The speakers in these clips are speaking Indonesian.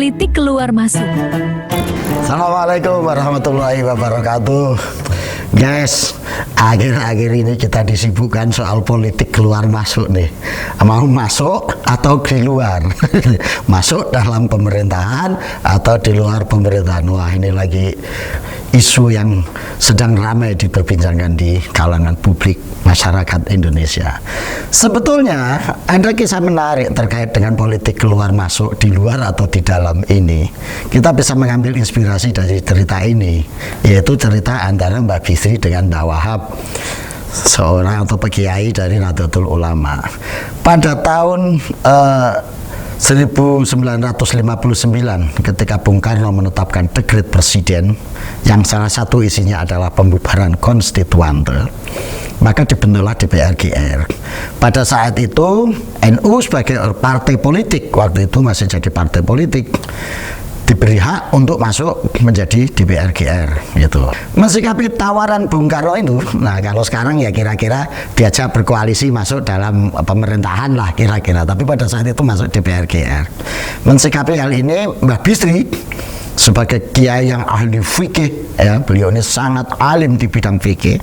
Politik keluar masuk. Assalamualaikum warahmatullahi wabarakatuh. Guys, akhir-akhir ini kita disibukkan soal politik keluar masuk nih. Mau masuk atau di luar? Masuk dalam pemerintahan atau di luar pemerintahan? Wah, ini lagi isu yang sedang ramai diperbincangkan di kalangan publik masyarakat Indonesia. Sebetulnya ada kisah menarik terkait dengan politik keluar masuk di luar atau di dalam ini. Kita bisa mengambil inspirasi dari cerita ini, yaitu cerita antara Mbak Bisri dengan Mbak Wahab, seorang atau pekiai dari Nahdlatul Ulama. Pada tahun 1959 ketika Bung Karno menetapkan dekret presiden yang salah satu isinya adalah pembubaran konstituante, maka dibentuklah DPR-GR. Pada saat itu NU sebagai partai politik, waktu itu masih jadi partai politik, diberi hak untuk masuk menjadi DPR-GR gitu. Mensikapi tawaran Bung Karno itu, nah kalau sekarang ya kira-kira diajak berkoalisi masuk dalam pemerintahan lah kira-kira, tapi pada saat itu masuk DPR-GR. Mensikapi hal ini, Mbak Bisri sebagai kiai yang ahli fikih, ya, beliau ini sangat alim di bidang fikih,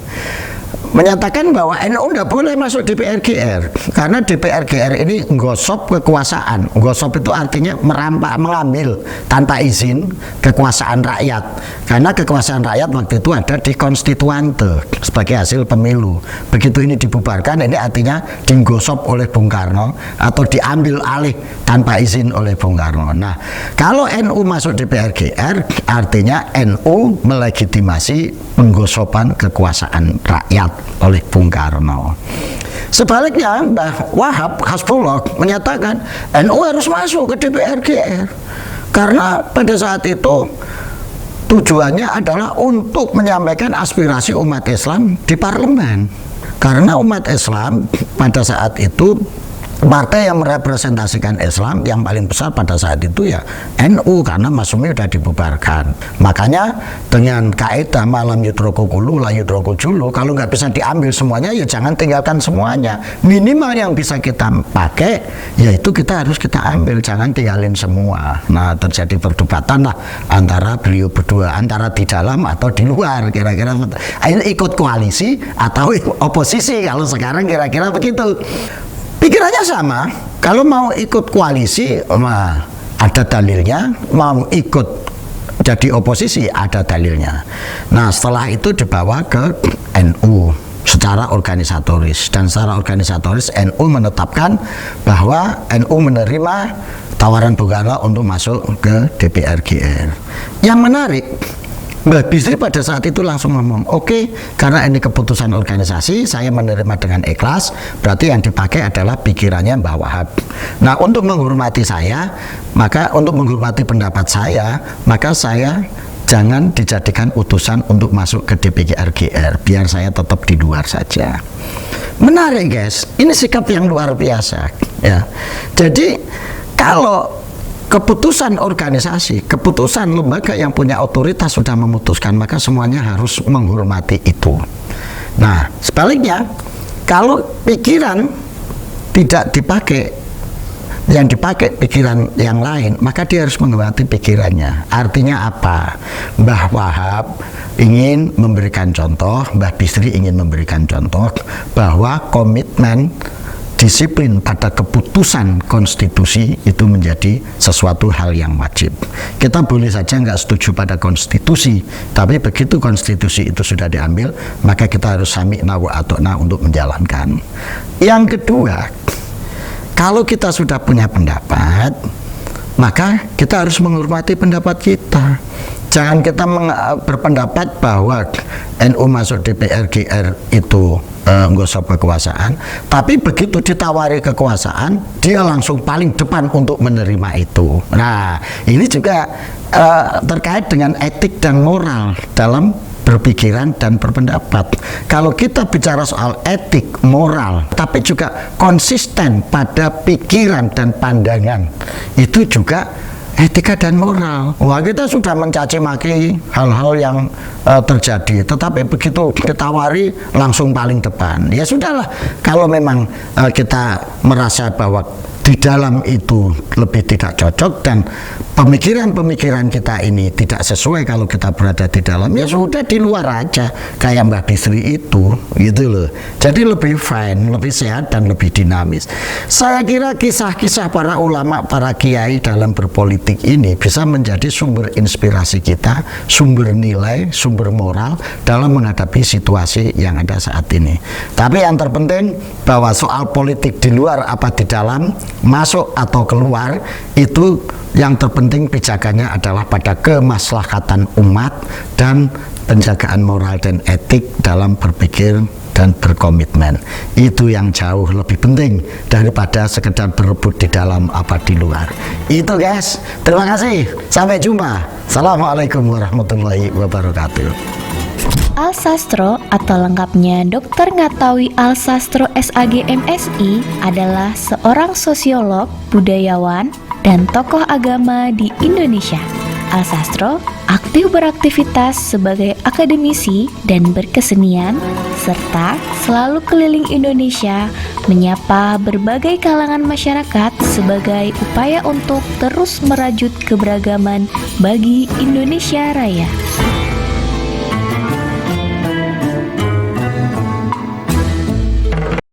menyatakan bahwa NU tidak boleh masuk DPR-GR karena DPR-GR ini nggosop kekuasaan. Nggosop itu artinya merampak, mengambil tanpa izin kekuasaan rakyat, karena kekuasaan rakyat waktu itu ada di konstituante sebagai hasil pemilu. Begitu ini dibubarkan, ini artinya digosop oleh Bung Karno atau diambil alih tanpa izin oleh Bung Karno. Nah, kalau NU masuk DPR-GR artinya NU melegitimasi penggosopan kekuasaan rakyat oleh Bung Karno. Sebaliknya Mbah Wahab Hasbullah menyatakan NU harus masuk ke DPR-GR karena pada saat itu tujuannya adalah untuk menyampaikan aspirasi umat Islam di parlemen, karena umat Islam pada saat itu partai yang merepresentasikan Islam yang paling besar pada saat itu ya NU, karena Masyumi sudah dibubarkan. Makanya dengan kaidah malam yudroko kulu la yudroko julu, kalau nggak bisa diambil semuanya ya jangan tinggalkan semuanya. Minimal yang bisa kita pakai yaitu kita harus kita ambil, jangan tinggalin semua. Nah, terjadi perdebatan lah antara beliau berdua, antara di dalam atau di luar, kira-kira ini ikut koalisi atau oposisi kalau sekarang kira-kira begitu. Pikirannya sama, kalau mau ikut koalisi ada dalilnya, mau ikut jadi oposisi ada dalilnya. Nah, setelah itu dibawa ke NU secara organisatoris, dan secara organisatoris NU menetapkan bahwa NU menerima tawaran Bung Karno untuk masuk ke DPR-GR. Yang menarik, Mbak Bisri pada saat itu langsung ngomong, oke, karena ini keputusan organisasi, saya menerima dengan ikhlas, berarti yang dipakai adalah pikirannya Mbak Wahab. Nah, untuk menghormati saya, maka untuk menghormati pendapat saya, maka saya jangan dijadikan utusan untuk masuk ke DPR-GR, biar saya tetap di luar saja. Menarik guys, ini sikap yang luar biasa ya. Jadi kalau keputusan organisasi, keputusan lembaga yang punya otoritas sudah memutuskan, maka semuanya harus menghormati itu. Nah, sebaliknya, kalau pikiran tidak dipakai, yang dipakai pikiran yang lain, maka dia harus menghormati pikirannya. Artinya apa? Mbah Wahab ingin memberikan contoh, Mbah Bisri ingin memberikan contoh bahwa komitmen disiplin pada keputusan konstitusi itu menjadi sesuatu hal yang wajib. Kita boleh saja nggak setuju pada konstitusi, tapi begitu konstitusi itu sudah diambil, maka kita harus sami'na wa ata'na untuk menjalankan. Yang kedua, kalau kita sudah punya pendapat, maka kita harus menghormati pendapat kita. Jangan kita berpendapat bahwa NU masuk DPR-GR itu nggosop kekuasaan, tapi begitu ditawari kekuasaan, dia langsung paling depan untuk menerima itu. Nah, ini juga terkait dengan etik dan moral dalam berpikiran dan berpendapat. Kalau kita bicara soal etik, moral, tapi juga konsisten pada pikiran dan pandangan, itu juga etika dan moral. Wah, kita sudah mencaci maki hal-hal yang terjadi, tetapi begitu ditawari langsung paling depan. Ya sudahlah, kalau memang kita merasa bahwa di dalam itu lebih tidak cocok dan pemikiran-pemikiran kita ini tidak sesuai kalau kita berada di dalam, ya sudah di luar aja kayak Mbak Bisri itu, gitu loh. Jadi lebih fine, lebih sehat dan lebih dinamis. Saya kira kisah-kisah para ulama, para kiai dalam berpolitik ini bisa menjadi sumber inspirasi kita, sumber nilai, sumber moral dalam menghadapi situasi yang ada saat ini. Tapi yang terpenting bahwa soal politik di luar apa di dalam, masuk atau keluar, itu yang terpenting pijakannya adalah pada kemaslahatan umat dan penjagaan moral dan etik dalam berpikir dan berkomitmen. Itu yang jauh lebih penting daripada sekedar berebut di dalam apa di luar. Itu guys, terima kasih, sampai jumpa. Assalamualaikum warahmatullahi wabarakatuh. Alsastro atau lengkapnya Dr. Ngatawi Alsastro SAG MSI adalah seorang sosiolog, budayawan, dan tokoh agama di Indonesia. Alsastro aktif beraktivitas sebagai akademisi dan berkesenian, serta selalu keliling Indonesia menyapa berbagai kalangan masyarakat sebagai upaya untuk terus merajut keberagaman bagi Indonesia Raya.